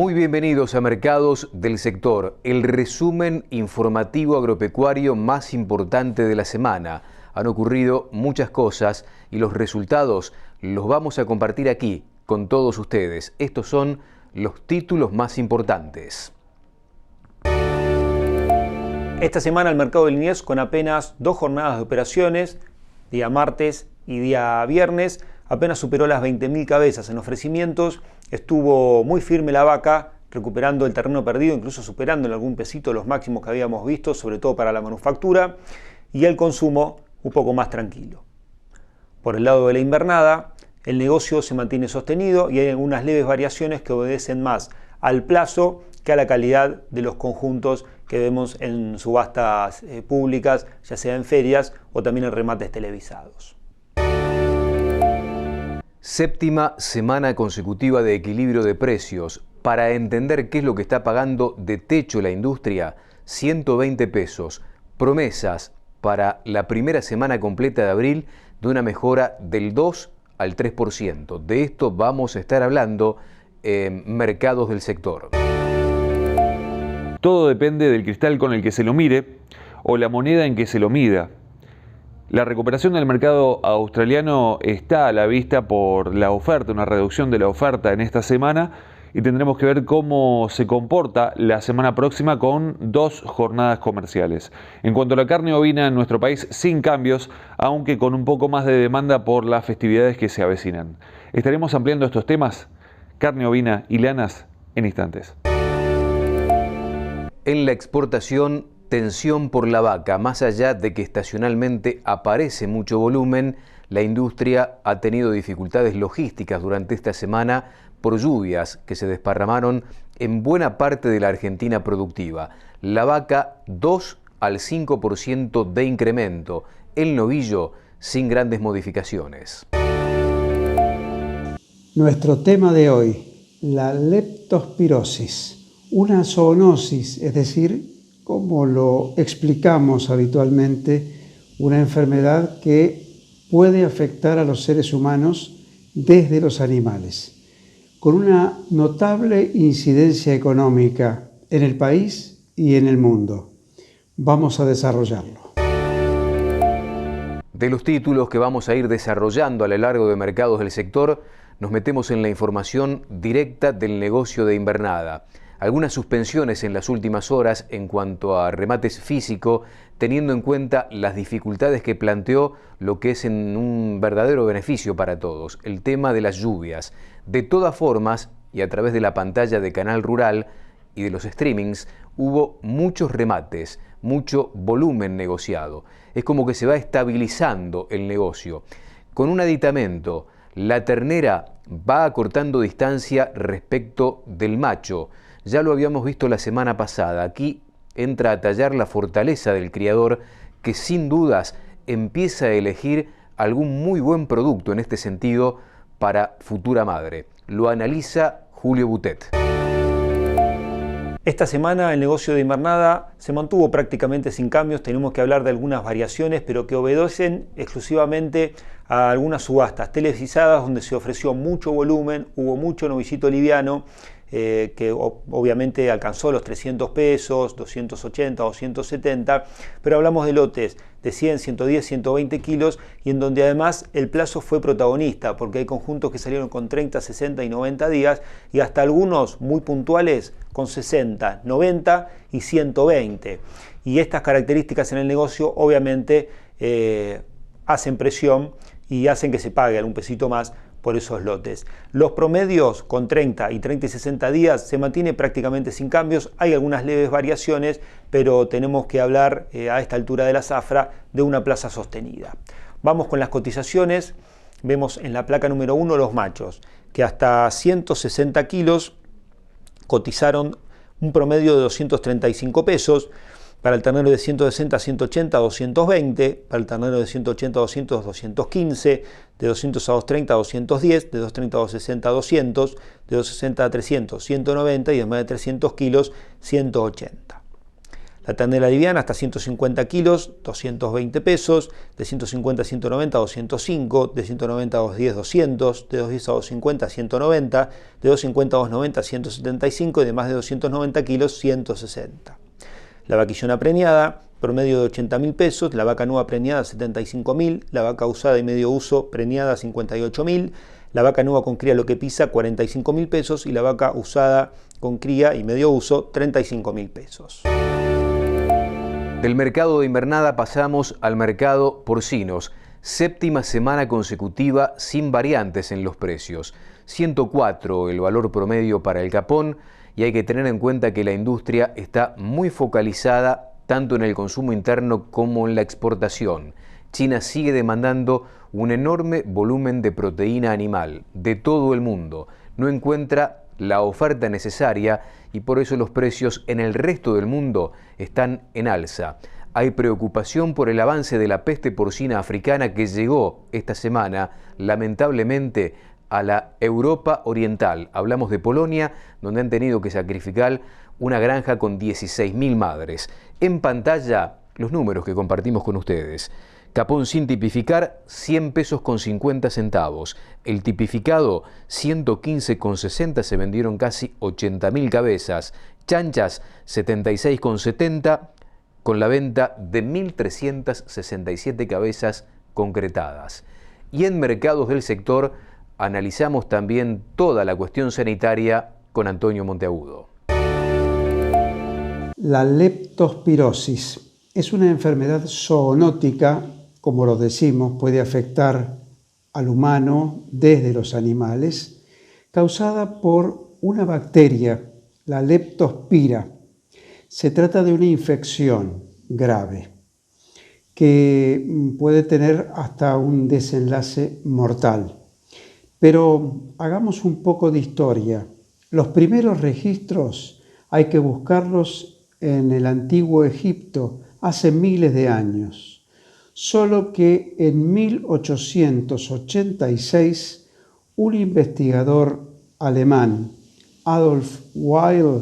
Muy bienvenidos a Mercados del Sector, el resumen informativo agropecuario más importante de la semana. Han ocurrido muchas cosas y los resultados los vamos a compartir aquí con todos ustedes. Estos son los títulos más importantes. Esta semana el mercado de Liniers, con apenas 2 jornadas de operaciones, día martes y día viernes, apenas superó las 20.000 cabezas en ofrecimientos. Estuvo muy firme la vaca, recuperando el terreno perdido, incluso superando en algún pesito los máximos que habíamos visto, sobre todo para la manufactura, y el consumo un poco más tranquilo. Por el lado de la invernada, el negocio se mantiene sostenido y hay algunas leves variaciones que obedecen más al plazo que a la calidad de los conjuntos que vemos en subastas públicas, ya sea en ferias o también en remates televisados. Séptima semana consecutiva de equilibrio de precios. Para entender qué es lo que está pagando de techo la industria, 120 pesos. Promesas para la primera semana completa de abril de una mejora del 2 al 3%. De esto vamos a estar hablando en Mercados del Sector. Todo depende del cristal con el que se lo mire o la moneda en que se lo mida. La recuperación del mercado australiano está a la vista por la oferta, una reducción de la oferta en esta semana, y tendremos que ver cómo se comporta la semana próxima con 2 jornadas comerciales. En cuanto a la carne ovina en nuestro país, sin cambios, aunque con un poco más de demanda por las festividades que se avecinan. Estaremos ampliando estos temas, carne ovina y lanas, en instantes. En la exportación, tensión por la vaca. Más allá de que estacionalmente aparece mucho volumen, la industria ha tenido dificultades logísticas durante esta semana por lluvias que se desparramaron en buena parte de la Argentina productiva. La vaca 2 al 5% de incremento, el novillo sin grandes modificaciones. Nuestro tema de hoy, la leptospirosis, una zoonosis, es decir, como lo explicamos habitualmente, una enfermedad que puede afectar a los seres humanos desde los animales, con una notable incidencia económica en el país y en el mundo. Vamos a desarrollarlo. De los títulos que vamos a ir desarrollando a lo largo de Mercados del Sector, nos metemos en la información directa del negocio de invernada. Algunas suspensiones en las últimas horas en cuanto a remates físico, teniendo en cuenta las dificultades que planteó lo que es en un verdadero beneficio para todos, el tema de las lluvias. De todas formas, y a través de la pantalla de Canal Rural y de los streamings, hubo muchos remates, mucho volumen negociado. Es como que se va estabilizando el negocio. Con un aditamento, la ternera va acortando distancia respecto del macho. Ya lo habíamos visto la semana pasada. Aquí entra a tallar la fortaleza del criador, que sin dudas empieza a elegir algún muy buen producto en este sentido para futura madre. Lo analiza Julio Butet. Esta semana el negocio de invernada se mantuvo prácticamente sin cambios. Tenemos que hablar de algunas variaciones, pero que obedecen exclusivamente a algunas subastas televisadas donde se ofreció mucho volumen, hubo mucho novillito liviano, que obviamente alcanzó los 300 pesos, 280, 270, pero hablamos de lotes de 100, 110, 120 kilos y en donde además el plazo fue protagonista, porque hay conjuntos que salieron con 30, 60 y 90 días y hasta algunos muy puntuales con 60, 90 y 120. Y estas características en el negocio obviamente hacen presión y hacen que se pague algún pesito más por esos lotes. Los promedios con 30 y 60 días se mantiene prácticamente sin cambios. Hay algunas leves variaciones, pero tenemos que hablar a esta altura de la zafra de una plaza sostenida. Vamos con las cotizaciones. Vemos en la placa número 1 los machos, que hasta 160 kilos cotizaron un promedio de 235 pesos. Para el ternero de 160 a 180, 220. Para el ternero de 180 a 200, 215. De 200 a 230, 210. De 230 a 260, 200. De 260 a 300, 190. Y de más de 300 kilos, 180. La ternera liviana hasta 150 kilos, 220 pesos, de 150 a 190, 205, de 190 a 210, 200, de 210 a 250, 190, de 250 a 290, 175 y de más de 290 kilos, 160. La vaquillona preñada, promedio de 80.000 pesos, la vaca nueva preñada 75.000, la vaca usada y medio uso preñada 58.000, la vaca nueva con cría lo que pisa 45.000 pesos y la vaca usada con cría y medio uso 35.000 pesos. Del mercado de invernada pasamos al mercado porcinos. Séptima semana consecutiva sin variantes en los precios. 104 el valor promedio para el capón, y hay que tener en cuenta que la industria está muy focalizada tanto en el consumo interno como en la exportación. China sigue demandando un enorme volumen de proteína animal de todo el mundo. No encuentra la oferta necesaria y por eso los precios en el resto del mundo están en alza. Hay preocupación por el avance de la peste porcina africana que llegó esta semana, lamentablemente, a la Europa Oriental. Hablamos de Polonia, donde han tenido que sacrificar una granja con 16.000 madres. En pantalla, los números que compartimos con ustedes. Capón sin tipificar, 100 pesos con 50 centavos. El tipificado, 115,60, se vendieron casi 80.000 cabezas. Chanchas, 76,70, con la venta de 1.367 cabezas concretadas. Y en mercados del sector, analizamos también toda la cuestión sanitaria con Antonio Monteagudo. La leptospirosis es una enfermedad zoonótica, como lo decimos, puede afectar al humano desde los animales, causada por una bacteria, la leptospira. Se trata de una infección grave que puede tener hasta un desenlace mortal. Pero hagamos un poco de historia. Los primeros registros hay que buscarlos en el antiguo Egipto, hace miles de años. Solo que en 1886 un investigador alemán, Adolf Weil,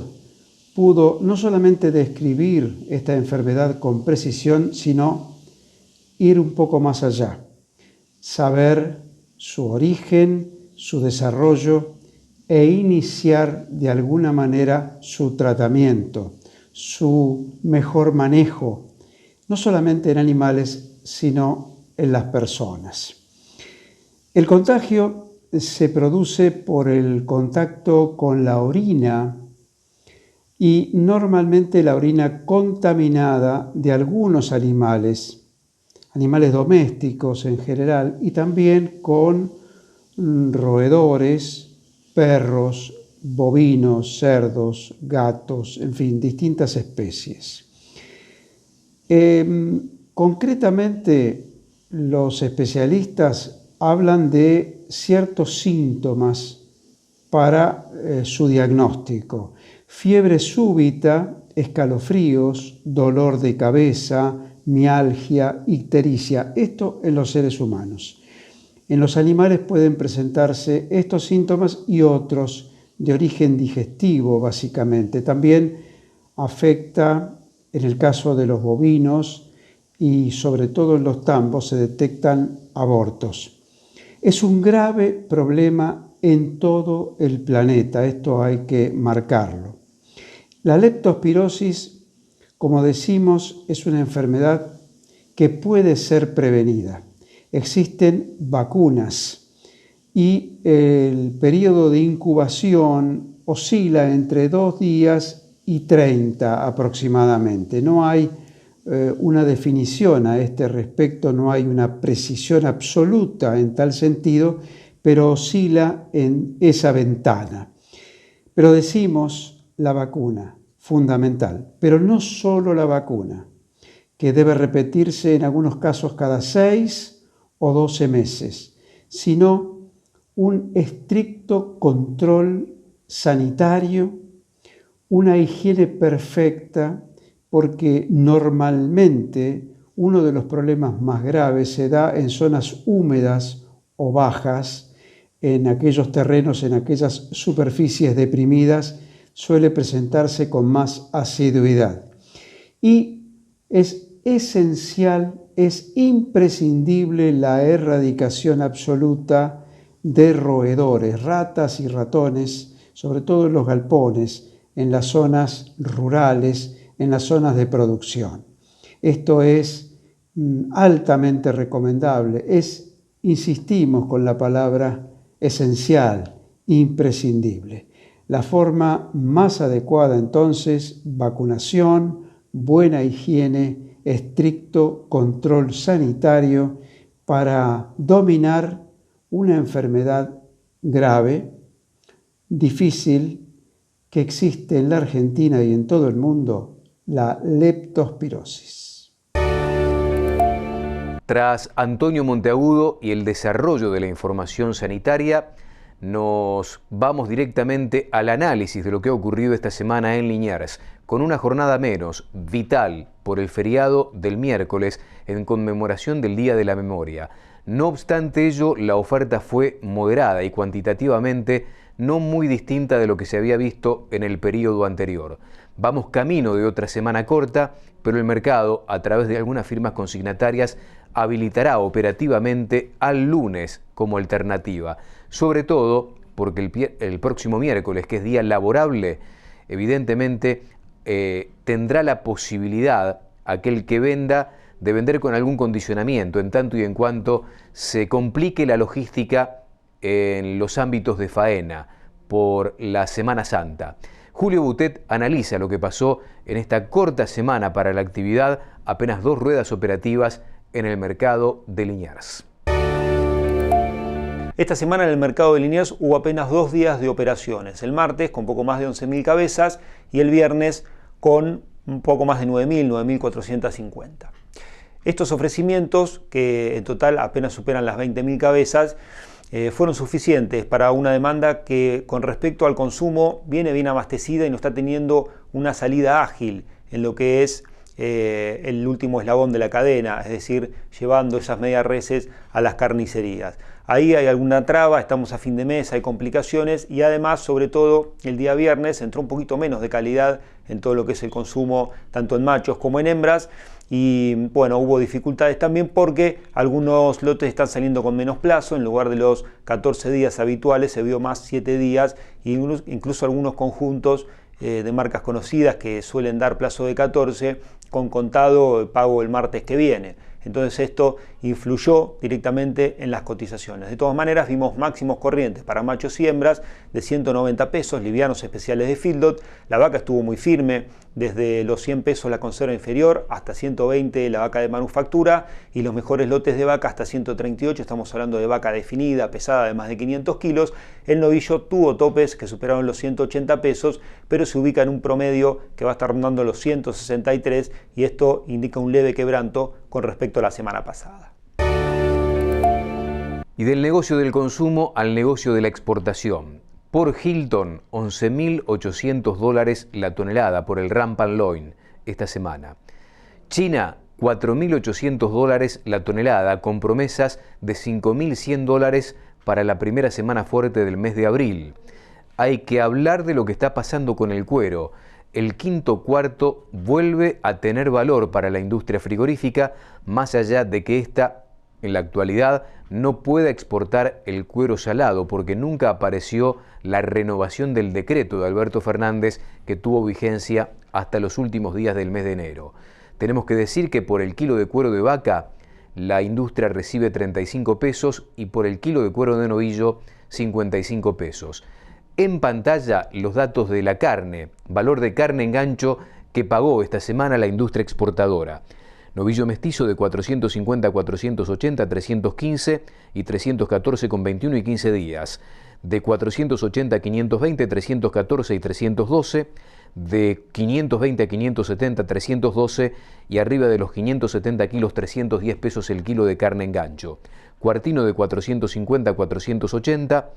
pudo no solamente describir esta enfermedad con precisión, sino ir un poco más allá, saber su origen, su desarrollo e iniciar de alguna manera su tratamiento, su mejor manejo, no solamente en animales, sino en las personas. El contagio se produce por el contacto con la orina y normalmente la orina contaminada de algunos animales domésticos en general, y también con roedores, perros, bovinos, cerdos, gatos, en fin, distintas especies. Concretamente, los especialistas hablan de ciertos síntomas para su diagnóstico: fiebre súbita, escalofríos, dolor de cabeza, mialgia, ictericia. Esto en los seres humanos. En los animales pueden presentarse estos síntomas y otros de origen digestivo, básicamente. También afecta, en el caso de los bovinos y sobre todo en los tambos, se detectan abortos. Es un grave problema en todo el planeta, esto hay que marcarlo. La leptospirosis, como decimos, es una enfermedad que puede ser prevenida. Existen vacunas y el periodo de incubación oscila entre 2 días y 30 aproximadamente. No hay una definición a este respecto, no hay una precisión absoluta en tal sentido, pero oscila en esa ventana. Pero decimos la vacuna, fundamental, pero no solo la vacuna, que debe repetirse en algunos casos cada 6 o 12 meses, sino un estricto control sanitario, una higiene perfecta, porque normalmente uno de los problemas más graves se da en zonas húmedas o bajas, en aquellos terrenos, en aquellas superficies deprimidas, suele presentarse con más asiduidad. y es esencial, es imprescindible la erradicación absoluta de roedores, ratas y ratones, sobre todo en los galpones, en las zonas rurales, en las zonas de producción. Esto es altamente recomendable, insistimos con la palabra esencial, imprescindible. La forma más adecuada entonces, vacunación, buena higiene, estricto control sanitario para dominar una enfermedad grave, difícil, que existe en la Argentina y en todo el mundo, la leptospirosis. Tras Antonio Monteagudo y el desarrollo de la información sanitaria, nos vamos directamente al análisis de lo que ha ocurrido esta semana en Liniers, con una jornada menos, vital por el feriado del miércoles en conmemoración del Día de la Memoria. No obstante ello, la oferta fue moderada y cuantitativamente no muy distinta de lo que se había visto en el periodo anterior. Vamos camino de otra semana corta, pero el mercado, a través de algunas firmas consignatarias, habilitará operativamente al lunes como alternativa, sobre todo porque el próximo miércoles, que es día laborable, evidentemente tendrá la posibilidad aquel que venda de vender con algún condicionamiento, en tanto y en cuanto se complique la logística en los ámbitos de faena por la Semana Santa. Julio Boutet analiza lo que pasó en esta corta semana para la actividad, apenas 2 ruedas operativas en el mercado de Liniers. Esta semana en el mercado de Liniers hubo apenas 2 días de operaciones. El martes con poco más de 11.000 cabezas y el viernes con un poco más de 9.000, 9.450. Estos ofrecimientos, que en total apenas superan las 20.000 cabezas, fueron suficientes para una demanda que con respecto al consumo viene bien abastecida y no está teniendo una salida ágil en lo que es el último eslabón de la cadena, es decir, llevando esas medias reses a las carnicerías. Ahí hay alguna traba, estamos a fin de mes, hay complicaciones y además, sobre todo, el día viernes entró un poquito menos de calidad en todo lo que es el consumo, tanto en machos como en hembras. Y bueno, hubo dificultades también porque algunos lotes están saliendo con menos plazo, en lugar de los 14 días habituales se vio más 7 días e incluso algunos conjuntos de marcas conocidas que suelen dar plazo de 14 con contado pago el martes que viene. Entonces esto influyó directamente en las cotizaciones. De todas maneras vimos máximos corrientes para machos y hembras de 190 pesos, livianos especiales de Fieldot. La vaca estuvo muy firme, desde los 100 pesos la conserva inferior hasta 120 la vaca de manufactura y los mejores lotes de vaca hasta 138, estamos hablando de vaca definida, pesada de más de 500 kilos. El novillo tuvo topes que superaron los 180 pesos, pero se ubica en un promedio que va a estar rondando los 163 y esto indica un leve quebranto con respecto a la semana pasada. Y del negocio del consumo al negocio de la exportación. Por Hilton, $11.800 la tonelada por el Rampan Loin esta semana. China, $4.800 la tonelada, con promesas de $5.100 para la primera semana fuerte del mes de abril. Hay que hablar de lo que está pasando con el cuero. El quinto cuarto vuelve a tener valor para la industria frigorífica, más allá de que esta, en la actualidad, no pueda exportar el cuero salado, porque nunca apareció la renovación del decreto de Alberto Fernández, que tuvo vigencia hasta los últimos días del mes de enero. Tenemos que decir que por el kilo de cuero de vaca, la industria recibe 35 pesos y por el kilo de cuero de novillo, 55 pesos. En pantalla los datos de la carne, valor de carne en gancho que pagó esta semana la industria exportadora. Novillo mestizo de 450 a 480, 315 y 314,21 y 15 días. De 480 a 520, 314 y 312. De 520 a 570, 312 y arriba de los 570 kilos, 310 pesos el kilo de carne en gancho. Cuartino de 450 a 480.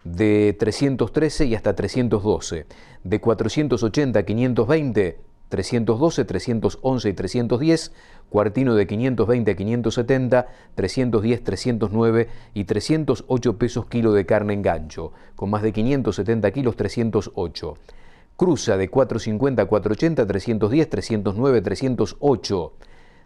De 313 y hasta 312, de 480 a 520, 312, 311 y 310, cuartino de 520 a 570, 310, 309 y 308 pesos kilo de carne en gancho, con más de 570 kilos, 308. Cruza de 450 a 480, 310, 309, 308.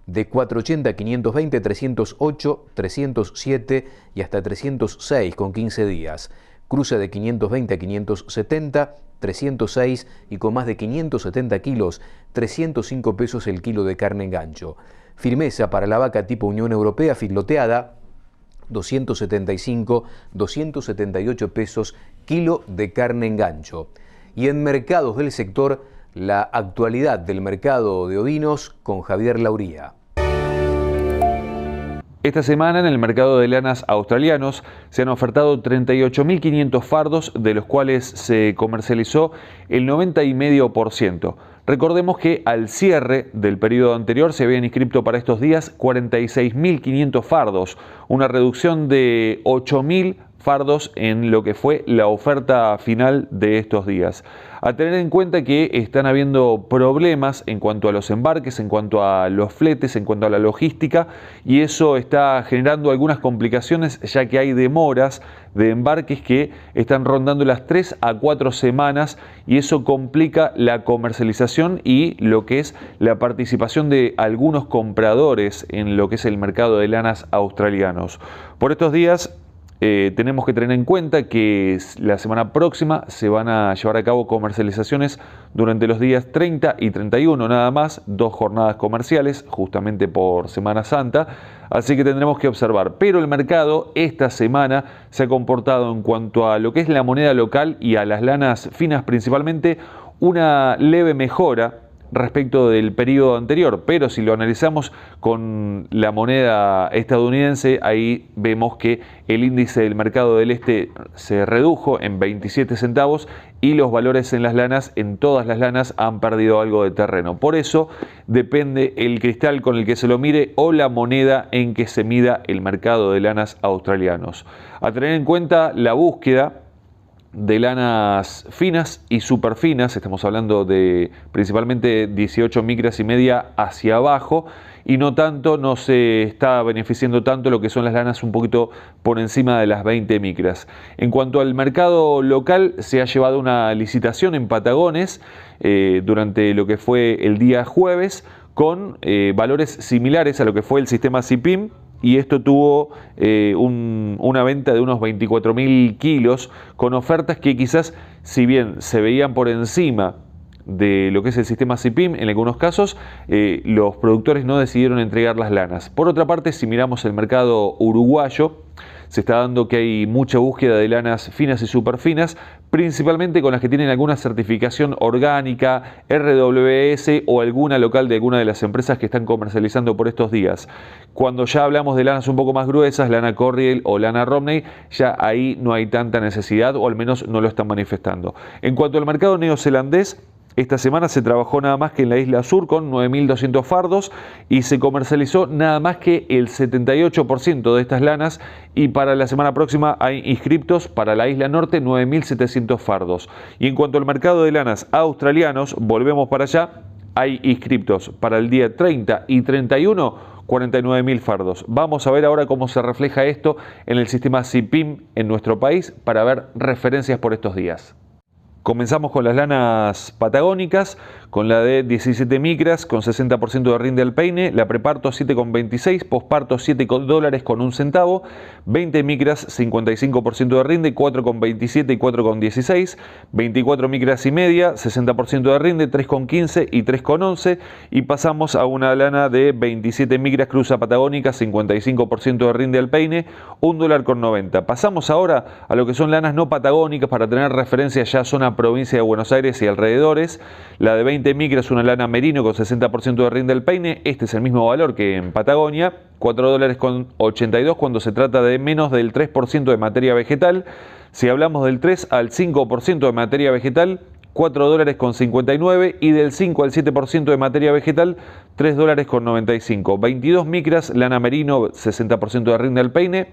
De 480 a 520, 308, 307 y hasta 306 con 15 días. Cruza de 520 a 570, 306 y con más de 570 kilos, 305 pesos el kilo de carne en gancho. Firmeza para la vaca tipo Unión Europea filoteada, 275, 278 pesos kilo de carne en gancho. Y en mercados del sector, la actualidad del mercado de ovinos con Javier Lauría. Esta semana en el mercado de lanas australianos se han ofertado 38.500 fardos, de los cuales se comercializó el 90,5%. Recordemos que al cierre del periodo anterior se habían inscrito para estos días 46.500 fardos, una reducción de 8.000 fardos en lo que fue la oferta final de estos días. A tener en cuenta que están habiendo problemas en cuanto a los embarques, en cuanto a los fletes, en cuanto a la logística, y eso está generando algunas complicaciones, ya que hay demoras de embarques que están rondando las 3 a 4 semanas, y eso complica la comercialización y lo que es la participación de algunos compradores en lo que es el mercado de lanas australianos. Por estos días tenemos que tener en cuenta que la semana próxima se van a llevar a cabo comercializaciones durante los días 30 y 31 nada más, 2 jornadas comerciales justamente por Semana Santa, así que tendremos que observar. Pero el mercado esta semana se ha comportado en cuanto a lo que es la moneda local y a las lanas finas principalmente, una leve mejora respecto del periodo anterior, pero si lo analizamos con la moneda estadounidense, ahí vemos que el índice del mercado del este se redujo en 27 centavos y los valores en las lanas, en todas las lanas, han perdido algo de terreno. Por eso depende el cristal con el que se lo mire o la moneda en que se mida el mercado de lanas australianos. A tener en cuenta la búsqueda de lanas finas y super finas, estamos hablando de principalmente 18 micras y media hacia abajo, y no se está beneficiando tanto lo que son las lanas un poquito por encima de las 20 micras. En cuanto al mercado local, se ha llevado una licitación en Patagones durante lo que fue el día jueves, con valores similares a lo que fue el sistema CIPIM, y esto tuvo una venta de unos 24.000 kilos, con ofertas que quizás, si bien se veían por encima de lo que es el sistema CIPIM, en algunos casos los productores no decidieron entregar las lanas. Por otra parte, si miramos el mercado uruguayo, se está dando que hay mucha búsqueda de lanas finas y super finas, principalmente con las que tienen alguna certificación orgánica, RWS o alguna local de alguna de las empresas que están comercializando por estos días. Cuando ya hablamos de lanas un poco más gruesas, lana Corriel o lana Romney, ya ahí no hay tanta necesidad, o al menos no lo están manifestando. En cuanto al mercado neozelandés, esta semana se trabajó nada más que en la isla sur con 9.200 fardos y se comercializó nada más que el 78% de estas lanas, y para la semana próxima hay inscriptos para la isla norte 9.700 fardos. Y en cuanto al mercado de lanas australianos, volvemos para allá, hay inscriptos para el día 30 y 31 49.000 fardos. Vamos a ver ahora cómo se refleja esto en el sistema CIPIM en nuestro país para ver referencias por estos días. Comenzamos con las lanas patagónicas, con la de 17 micras con 60% de rinde al peine, la preparto 7,26, posparto $7 con 1 centavo, 20 micras 55% de rinde, 4,27 y 4,16, 24 micras y media, 60% de rinde, 3,15 y 3,11, y pasamos a una lana de 27 micras cruza patagónica, 55% de rinde al peine, $1 con 90. Pasamos ahora a lo que son lanas no patagónicas para tener referencia ya zona provincia de Buenos Aires y alrededores. La de 20 micras, una lana merino con 60% de rinde al peine, este es el mismo valor que en Patagonia, $4 con 82 cuando se trata de menos del 3% de materia vegetal. Si hablamos del 3 al 5% de materia vegetal, $4 con 59, y del 5 al 7% de materia vegetal, $3 con 95. 22 micras, lana merino, 60% de rinde al peine,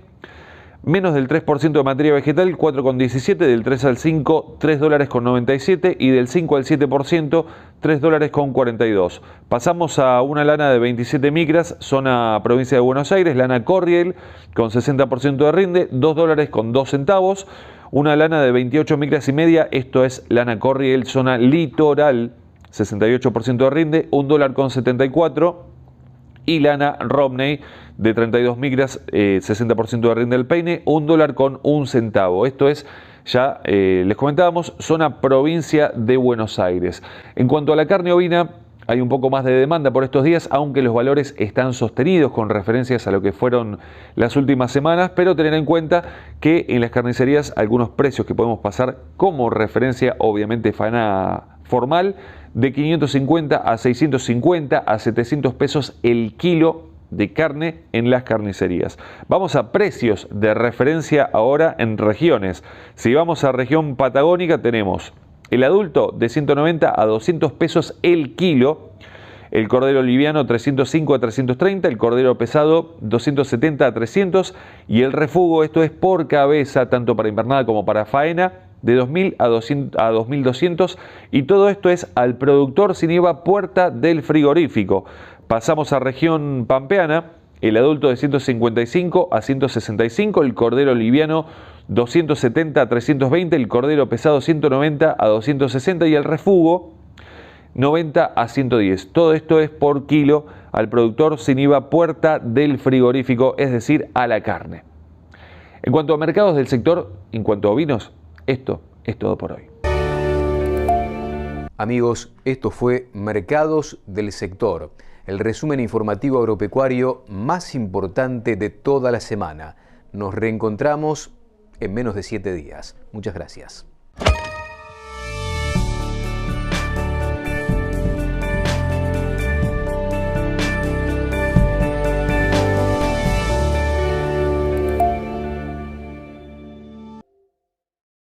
menos del 3% de materia vegetal, 4,17, del 3 al 5, $3 con 97, y del 5 al 7%, $3 con 42. Pasamos a una lana de 27 micras, zona provincia de Buenos Aires, lana Corriel, con 60% de rinde, $2 con 2 centavos. Una lana de 28 micras y media, esto es lana Corriel, zona litoral, 68% de rinde, $1,74. Y lana Romney de 32 micras, 60% de rinde del peine, $1,01. Esto es, ya les comentábamos, zona provincia de Buenos Aires. En cuanto a la carne ovina, hay un poco más de demanda por estos días, aunque los valores están sostenidos con referencias a lo que fueron las últimas semanas, pero tener en cuenta que en las carnicerías algunos precios que podemos pasar como referencia, obviamente faena formal, de 550 a 650 a 700 pesos el kilo de carne en las carnicerías. Vamos a precios de referencia ahora en regiones. Si vamos a región patagónica, tenemos el adulto de 190 a 200 pesos el kilo, el cordero liviano 305 a 330, el cordero pesado 270 a 300 y el refugo, esto es por cabeza, tanto para invernada como para faena, de 2.000 a 2.200, y todo esto es al productor sin IVA puerta del frigorífico. Pasamos a región pampeana, el adulto de 155 a 165, el cordero liviano 270 a 320, el cordero pesado 190 a 260 y el refugo 90 a 110. Todo esto es por kilo al productor sin IVA puerta del frigorífico, es decir, a la carne. En cuanto a mercados del sector, en cuanto a vinos, esto es todo por hoy. Amigos, esto fue Mercados del Sector, el resumen informativo agropecuario más importante de toda la semana. Nos reencontramos en menos de 7 días. Muchas gracias.